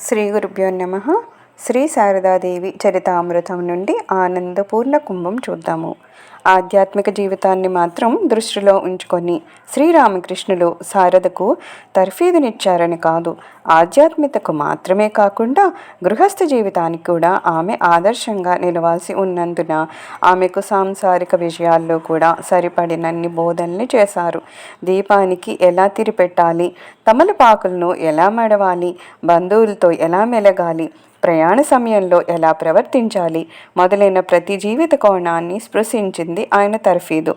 శ్రీ గురుభ్యో నమః. శ్రీ శారదాదేవి చరితామృతం నుండి ఆనందపూర్ణ కుంభం చూద్దాము. ఆధ్యాత్మిక జీవితాన్ని మాత్రం దృష్టిలో ఉంచుకొని శ్రీరామకృష్ణులు శారదకు తర్ఫీదునిచ్చారని కాదు, ఆధ్యాత్మికతకు మాత్రమే కాకుండా గృహస్థ జీవితానికి కూడా ఆమె ఆదర్శంగా నిలవాల్సి ఉన్నందున ఆమెకు సాంసారిక విషయాల్లో కూడా సరిపడినన్ని బోధనలు చేశారు. దీపానికి ఎలా తిరిపెట్టాలి, తమలపాకులను ఎలా మడవాలి, బంధువులతో ఎలా మెలగాలి, ప్రయాణ సమయంలో ఎలా ప్రవర్తించాలి మొదలైన ప్రతి జీవిత కోణాన్ని స్పృశించింది ఆయన తర్ఫీదు.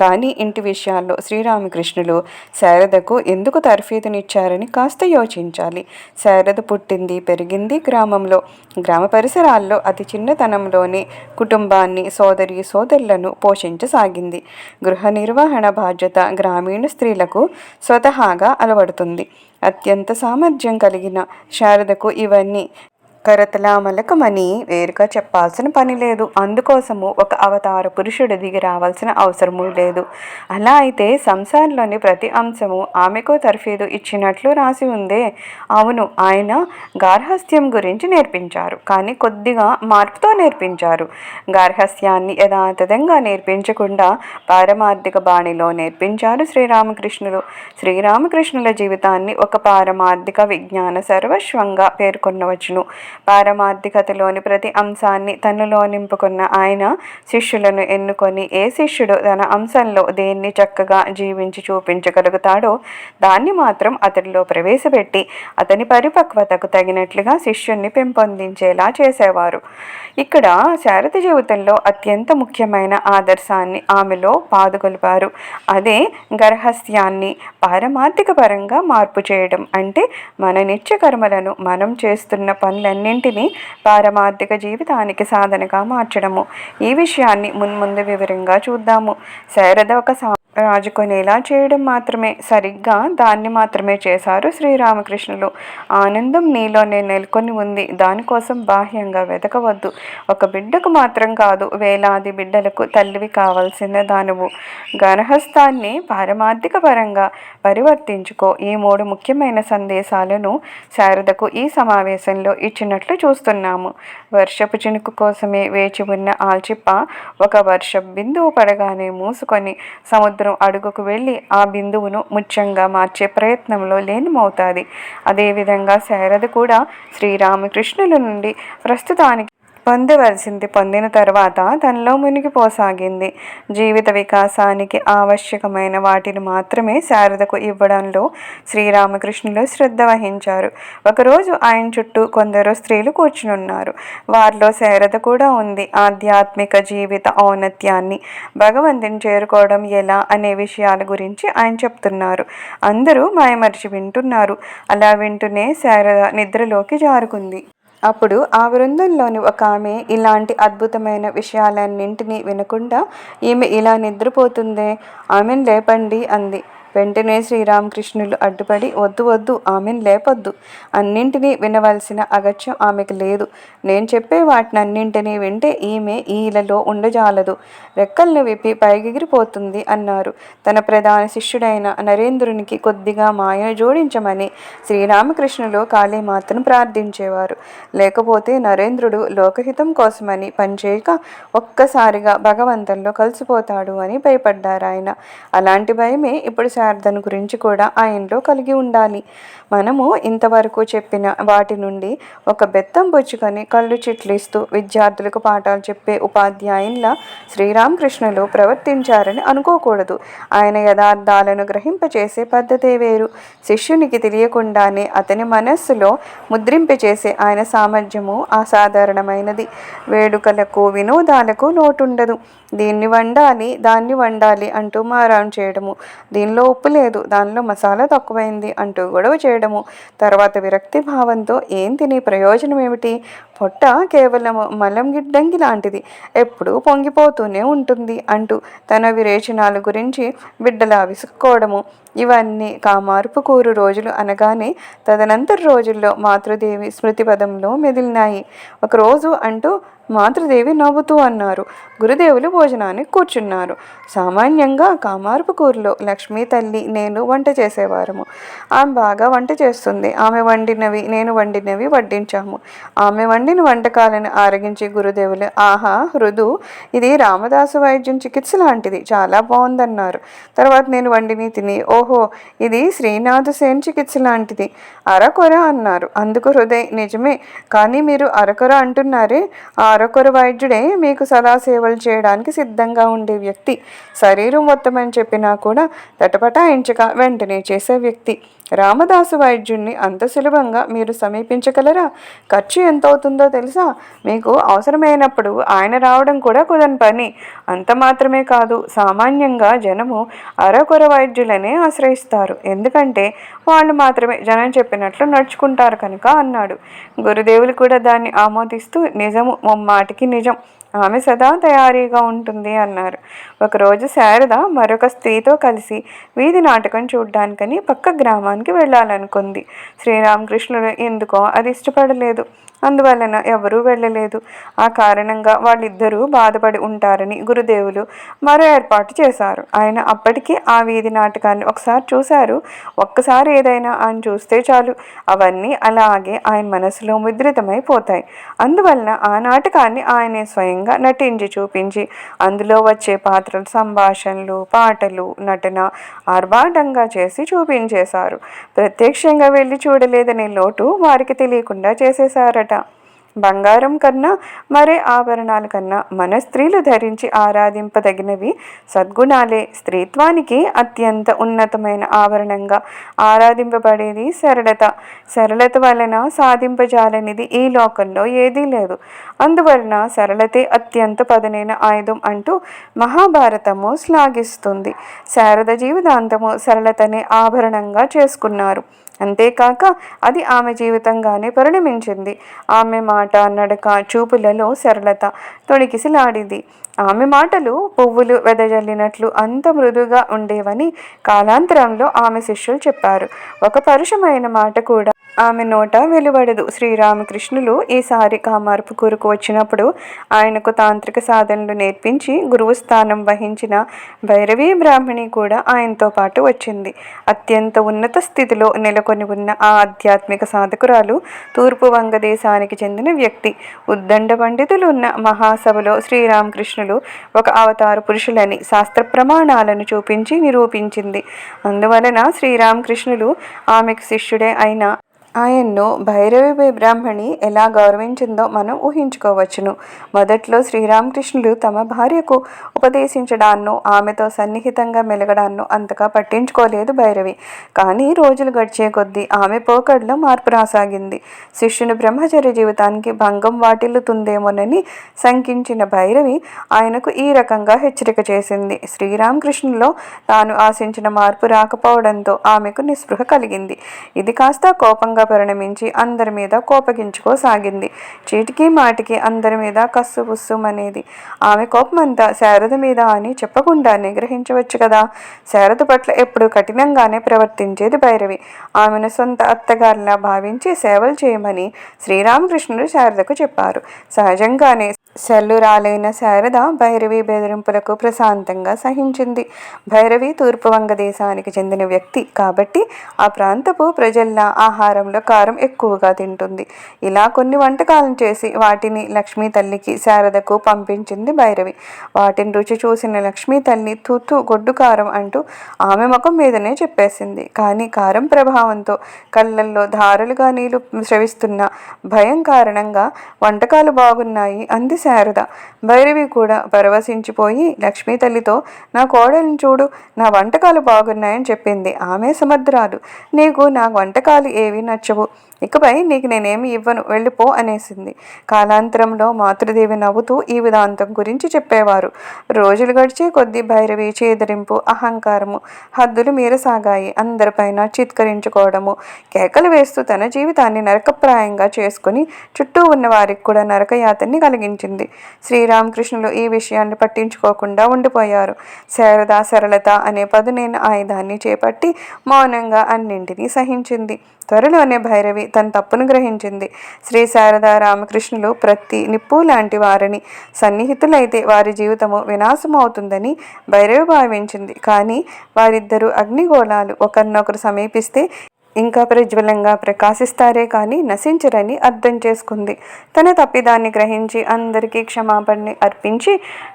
కానీ ఇంటి విషయాల్లో శ్రీరామకృష్ణులు శారదకు ఎందుకు తర్ఫీదునిచ్చారని కాస్త యోచించాలి. శారద పుట్టింది పెరిగింది గ్రామంలో. గ్రామ పరిసరాల్లో అతి చిన్నతనంలోనే కుటుంబాన్ని, సోదరి సోదరులను పోషించసాగింది. గృహ నిర్వహణ బాధ్యత గ్రామీణ స్త్రీలకు స్వతహాగా అలవడుతుంది. అత్యంత సామర్థ్యం కలిగిన శారదకు ఇవన్నీ కరతలామలకమని వేరుగా చెప్పాల్సిన పని లేదు. అందుకోసము ఒక అవతార పురుషుడు దిగి రావాల్సిన అవసరమూ లేదు. అలా అయితే సంసారంలోని ప్రతి అంశము ఆమెకు తర్ఫీదు ఇచ్చినట్లు రాసి ఉందే. అవును, ఆయన గార్హస్థ్యం గురించి నేర్పించారు, కానీ కొద్దిగా మార్పుతో నేర్పించారు. గార్హస్థ్యాన్ని యథాతథంగా నేర్పించకుండా పారమార్థిక బాణిలో నేర్పించారు శ్రీరామకృష్ణులు. శ్రీరామకృష్ణుల జీవితాన్ని ఒక పారమార్థిక విజ్ఞాన సర్వస్వంగా పేర్కొనవచ్చును. పారమార్థికతలోని ప్రతి అంశాన్ని తనలో నింపుకున్న ఆయన శిష్యులను ఎన్నుకొని ఏ శిష్యుడు తన అంశంలో దేన్ని చక్కగా జీవించి చూపించగలుగుతాడో దాన్ని మాత్రం అతడిలో ప్రవేశపెట్టి అతని పరిపక్వతకు తగినట్లుగా శిష్యుణ్ణి పెంపొందించేలా చేసేవారు. ఇక్కడ శారద జీవితంలో అత్యంత ముఖ్యమైన ఆదర్శాన్ని ఆమెలో పాదుకొలిపారు. అదే గర్హస్థ్యాన్ని పారమార్థిక పరంగా మార్పు చేయడం. అంటే మన నిత్య కర్మలను, మనం చేస్తున్న పనులన్నింటినీ పారమార్థిక జీవితానికి సాధనగా మార్చడము. ఈ విషయాన్ని మున్ముందు వివరంగా చూద్దాము. శారద ఒక రాజుకొనేలా చేయడం మాత్రమే, సరిగ్గా దాన్ని మాత్రమే చేశారు శ్రీరామకృష్ణులు. ఆనందం నీలోనే నెలకొని ఉంది, దానికోసం బాహ్యంగా వెతకవద్దు. ఒక బిడ్డకు మాత్రం కాదు, వేలాది బిడ్డలకు తల్లివి కావాల్సిన దానువు. గర్హస్థాన్ని పారమార్థిక పరంగా పరివర్తించుకో. ఈ 3 ముఖ్యమైన సందేశాలను శారదకు ఈ సమావేశంలో ఇచ్చినట్లు చూస్తున్నాము. వర్షపు చినుకు కోసమే వేచి ఉన్న ఆల్చిప్ప ఒక వర్ష బిందువు పడగానే మూసుకొని సముద్రం అడుగుకు వెళ్ళి ఆ బిందువును ముత్యంగా మార్చే ప్రయత్నంలో లీనమవుతుంది. అదేవిధంగా శారద కూడా శ్రీరామకృష్ణుల నుండి ప్రస్తుతానికి పొందవలసింది పొందిన తర్వాత తనలో మునిగిపోసాగింది. జీవిత వికాసానికి ఆవశ్యకమైన వాటిని మాత్రమే శారదకు ఇవ్వడంలో శ్రీరామకృష్ణులు శ్రద్ధ వహించారు. ఒకరోజు ఆయన చుట్టూ కొందరు స్త్రీలు కూర్చునున్నారు. వారిలో శారద కూడా ఉంది. ఆధ్యాత్మిక జీవిత ఔన్నత్యాన్ని, భగవంతుని చేరుకోవడం ఎలా అనే విషయాల గురించి ఆయన చెప్తున్నారు. అందరూ మాయమరిచి వింటున్నారు. అలా వింటూనే శారద నిద్రలోకి జారుకుంది. అప్పుడు ఆ బృందంలోని ఒక ఆమె ఇలాంటి అద్భుతమైన విషయాలన్నింటినీ వినకుండా ఈమె ఇలా నిద్రపోతుందే, ఆమెను లేపండి అంది. వెంటనే శ్రీరామకృష్ణులు అడ్డుపడి, వద్దు వద్దు, ఆమెను లేపొద్దు. అన్నింటినీ వినవలసిన అగత్యం ఆమెకు లేదు. నేను చెప్పే వాటిని అన్నింటినీ వింటే ఈమె ఈ ఇలలో ఉండజాలదు, రెక్కలను విప్పి పైకెగిరిపోతుంది అన్నారు. తన ప్రధాన శిష్యుడైన నరేంద్రునికి కొద్దిగా మాయను జోడించమని శ్రీరామకృష్ణులు కాళీమాతను ప్రార్థించేవారు. లేకపోతే నరేంద్రుడు లోకహితం కోసమని పనిచేయక ఒక్కసారిగా భగవంతుల్లో కలిసిపోతాడు అని భయపడ్డారు ఆయన. అలాంటి భయమే ఇప్పుడు శారదను గురించి కూడా ఆయనలో కలిగి ఉండాలి. మనము ఇంతవరకు చెప్పిన వాటి నుండి ఒక బెత్తం పుచ్చుకొని కళ్ళు చిట్లిస్తూ విద్యార్థులకు పాఠాలు చెప్పే ఉపాధ్యాయునిలా శ్రీరామకృష్ణులు ప్రవర్తించారని అనుకోకూడదు. ఆయన యథార్థాలను గ్రహింపచేసే పద్ధతే వేరు. శిష్యునికి తెలియకుండానే అతని మనస్సులో ముద్రింపచేసే ఆయన సామర్థ్యము అసాధారణమైనది. వేడుకలకు, వినోదాలకు లోటుండదు. దీన్ని వండాలి, దాన్ని వండాలి అంటూ మారాం చేయడము, దీనిలో ఉప్పు లేదు, దానిలో మసాలా తక్కువైంది అంటూ గొడవ చేయడము, తర్వాత విరక్తి భావంతో ఏం తిని ప్రయోజనం ఏమిటి, పొట్ట కేవలం మలం గిడ్డంగి లాంటిది, ఎప్పుడూ పొంగిపోతూనే ఉంటుంది అంటూ తన విరేచనాల గురించి బిడ్డలా విసుక్కోవడము, ఇవన్నీ కామార్పు కూరు రోజులు అనగానే తదనంతర రోజుల్లో మాతృదేవి స్మృతి పదంలో మెదిలినాయి. ఒకరోజు అంటూ మాతృదేవి నవ్వుతూ అన్నారు. గురుదేవులు భోజనానికి కూర్చున్నారు. సామాన్యంగా కామారపు కూరలో లక్ష్మీ తల్లి నేను వంట చేసేవారము. ఆమె బాగా వంట చేస్తుంది. ఆమె వండినవి నేను వండినవి వడ్డించాము. ఆమె వండిన వంటకాలను ఆరగించి గురుదేవులు ఆహా హృదు, ఇది రామదాసు వైద్యం చికిత్స లాంటిది, చాలా బాగుందన్నారు. తర్వాత నేను వండిని తిని ఓహో ఇది శ్రీనాథ సేన్ చికిత్స లాంటిది, అరకొర అన్నారు. అందుకు హృదయ్ నిజమే, కానీ మీరు అరకొర అంటున్నారే, ఆ అరకొర వైద్యుడే మీకు సదా సేవలు చేయడానికి సిద్ధంగా ఉండే వ్యక్తి. శరీరం మొత్తం అని చెప్పినా కూడా తటపటాయించక వెంటనే చేసే వ్యక్తి. రామదాసు వైద్యుణ్ణి అంత సులభంగా మీరు సమీపించగలరా? ఖర్చు ఎంత అవుతుందో తెలుసా? మీకు అవసరమైనప్పుడు ఆయన రావడం కూడా కుదరని పని. అంత మాత్రమే కాదు, సామాన్యంగా జనము అరకొర వైద్యులనే ఆశ్రయిస్తారు. ఎందుకంటే వాళ్ళు మాత్రమే జనం చెప్పినట్లు నడుచుకుంటారు కనుక అన్నాడు. గురుదేవులు కూడా దాన్ని ఆమోదిస్తూ నిజము, ముమ్మాటికి నిజం, ఆమె సదా తయారీగా ఉంటుంది అన్నారు. ఒకరోజు శారద మరొక స్త్రీతో కలిసి వీధి నాటకం చూడ్డానికని పక్క గ్రామానికి వెళ్ళాలనుకుంది. శ్రీరామకృష్ణుడు ఎందుకో అది ఇష్టపడలేదు. అందువలన ఎవరూ వెళ్ళలేదు. ఆ కారణంగా వాళ్ళిద్దరూ బాధపడి ఉంటారని గురుదేవులు మరో ఏర్పాటు చేశారు. ఆయన అప్పటికీ ఆ వీధి నాటకాన్ని ఒకసారి చూశారు. ఒక్కసారి ఏదైనా ఆయన చూస్తే చాలు, అవన్నీ అలాగే ఆయన మనసులో ముద్రితమైపోతాయి. అందువలన ఆ నాటకాన్ని ఆయనే స్వయంగా నటించి చూపించి అందులో వచ్చే పాత్రలు, సంభాషణలు, పాటలు, నటన ఆర్భాటంగా చేసి చూపించేశారు. ప్రత్యక్షంగా వెళ్ళి చూడలేదనే లోటు వారికి తెలియకుండా చేసేశారట. బంగారం కన్నా మరే ఆభరణాల కన్నా మన స్త్రీలు ధరించి ఆరాధింపదగినవి సద్గుణాలే. స్త్రీత్వానికి అత్యంత ఉన్నతమైన ఆభరణంగా ఆరాధింపబడేది సరళత. సరళత వలన సాధింపజాలనిది ఈ లోకంలో ఏదీ లేదు. అందువలన సరళతే అత్యంత పదునైన ఆయుధం అంటూ మహాభారతము శ్లాఘిస్తుంది. శారద జీవితాంతము సరళతనే ఆభరణంగా చేసుకున్నారు. అంతేకాక అది ఆమె జీవితంగానే పరిణమించింది. ఆమె మాట, నడక, చూపులలో సరళత తొణికిసలాడింది. ఆమె మాటలు పువ్వులు వెదజల్లినట్లు అంత మృదుగా ఉండేవని కాలాంతరంలో ఆమె శిష్యులు చెప్పారు. ఒక పరుషమైన మాట కూడా ఆమె నోట వెలువడదు. శ్రీరామకృష్ణులు ఈసారి కామారపు కూరుకు వచ్చినప్పుడు ఆయనకు తాంత్రిక సాధనలు నేర్పించి గురువు స్థానం వహించిన భైరవీ బ్రాహ్మణి కూడా ఆయనతో పాటు వచ్చింది. అత్యంత ఉన్నత స్థితిలో నెలకొని ఉన్న ఆ ఆధ్యాత్మిక సాధకురాలు తూర్పు వంగదేశానికి చెందిన వ్యక్తి. ఉద్దండ పండితులు ఉన్న మహాసభలో శ్రీరామకృష్ణులు ఒక అవతార పురుషులని శాస్త్ర ప్రమాణాలను చూపించి నిరూపించింది. అందువలన శ్రీరామకృష్ణులు ఆమెకు శిష్యుడే అయిన ఆయన్ను భైరవి బ్రాహ్మణి ఎలా గౌరవించిందో మనం ఊహించుకోవచ్చును. మొదట్లో శ్రీరామకృష్ణులు తమ భార్యకు ఉపదేశించడాన్నో ఆమెతో సన్నిహితంగా మెలగడాన్నో అంతగా పట్టించుకోలేదు భైరవి. కానీ రోజులు గడిచే కొద్దీ ఆమె పోకడలో మార్పు రాసాగింది. శిష్యుని బ్రహ్మచర్య జీవితానికి భంగం వాటిల్లుతుందేమోనని శంకించిన భైరవి ఆయనకు ఈ రకంగా హెచ్చరిక చేసింది. శ్రీరామకృష్ణులో తాను ఆశించిన మార్పు రాకపోవడంతో ఆమెకు నిస్పృహ కలిగింది. ఇది కాస్త కోపంగా పరిణమించి అందరి మీద కోపగించుకోసాగింది. చీటికి మాటికి అందరి మీద కస్సుబుస్సుమనేది. ఆమె కోపమంతా శారద మీద అని చెప్పకుండా నిగ్రహించవచ్చు కదా. శారద పట్ల ఎప్పుడు కఠినంగానే ప్రవర్తించేది భైరవి. ఆమెను సొంత అత్తగారిలా భావించి సేవలు చేయమని శ్రీరామకృష్ణుడు శారదకు చెప్పారు. సహజంగానే శల్లురాలైన శారద భైరవి బెదిరింపులకు ప్రశాంతంగా సహించింది. భైరవి తూర్పు వంగదేశానికి చెందిన వ్యక్తి కాబట్టి ఆ ప్రాంతపు ప్రజల్లా ఆహారంలో కారం ఎక్కువగా తింటుంది. ఇలా కొన్ని వంటకాలను చేసి వాటిని లక్ష్మీ తల్లికి శారదకు పంపించింది భైరవి. వాటిని రుచి చూసిన లక్ష్మీ తల్లి తూతూ గొడ్డు కారం అంటూ ఆమె ముఖం మీదనే చెప్పేసింది. కానీ కారం ప్రభావంతో కళ్ళల్లో ధారలుగా నీళ్లు స్రవిస్తున్న భయం కారణంగా వంటకాలు బాగున్నాయి అంది శారద. భైరవి కూడా పరవశించిపోయి లక్ష్మీ తల్లితో నా కోడల్ని చూడు, నా వంటకాలు బాగున్నాయని చెప్పింది. ఆమె సమర్థురాలు. నీకు నా వంటకాలు ఏవి నచ్చవు, ఇకపై నీకు నేనేమి ఇవ్వను, వెళ్ళిపో అనేసింది. కాలాంతరంలో మాతృదేవి నవ్వుతూ ఈ వేదాంతం గురించి చెప్పేవారు. రోజులు గడిచే కొద్దీ భైరవి చేదరింపు, అహంకారము హద్దులు మీరసాగాయి. అందరిపైన చిత్కరించుకోవడము, కేకలు వేస్తూ తన జీవితాన్ని నరకప్రాయంగా చేసుకుని చుట్టూ ఉన్న వారికి కూడా నరకయాతన్ని కలిగించింది. ఉంటుంది. శ్రీరామకృష్ణులు ఈ విషయాన్ని పట్టించుకోకుండా ఉండిపోయారు. శారద సరళత అనే పదునైన ఆయుధాన్ని చేపట్టి మౌనంగా అన్నింటినీ సహించింది. త్వరలోనే భైరవి తన తప్పును గ్రహించింది. శ్రీ శారద రామకృష్ణులు ప్రతి నిప్పు లాంటి వారిని, సన్నిహితులైతే వారి జీవితము వినాశమవుతుందని భైరవి భావించింది. కానీ వారిద్దరూ అగ్నిగోళాలు, ఒకరినొకరు సమీపిస్తే ఇంకా ప్రజ్వలంగా ప్రకాశిస్తారే కానీ నశించరని అర్థం చేసుకుంది. తన తప్పిదాన్ని గ్రహించి అందరికీ క్షమాపణని అర్పించి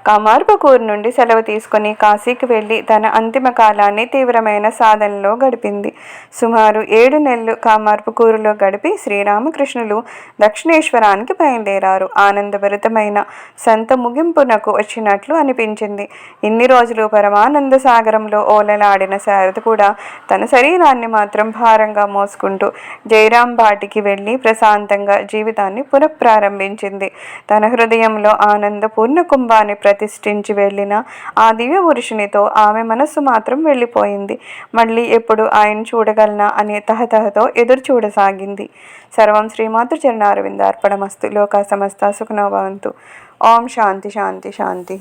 కామార్పకూరు నుండి సెలవు తీసుకుని కాశీకి వెళ్ళి తన అంతిమ కాలాన్ని తీవ్రమైన సాధనలో గడిపింది. సుమారు 7 నెలలు కామార్పకూరులో గడిపి శ్రీరామకృష్ణులు దక్షిణేశ్వరానికి బయలుదేరారు. ఆనందభరితమైన సంత ముగింపునకు వచ్చినట్లు అనిపించింది. ఇన్ని రోజులు పరమానంద సాగరంలో ఓలలాడిన శారద కూడా తన శరీరాన్ని మాత్రం భారంగా మోసుకుంటూ జయరాం బాటికి వెళ్ళి ప్రశాంతంగా జీవితాన్ని పునఃప్రారంభించింది. తన హృదయంలో ఆనంద పూర్ణ కుంభాన్ని ప్రతిష్ఠించి వెళ్ళిన ఆ దివ్య పురుషునితో ఆమె మనస్సు మాత్రం వెళ్ళిపోయింది. మళ్ళీ ఎప్పుడు ఆయన చూడగలనా అనే తహతహతో ఎదురు చూడసాగింది. సర్వం శ్రీమాతృచరణారవిందార్పణమస్తు. లోకా సమస్తా సుఖినో భవంతు. ఓం శాంతి శాంతి శాంతి.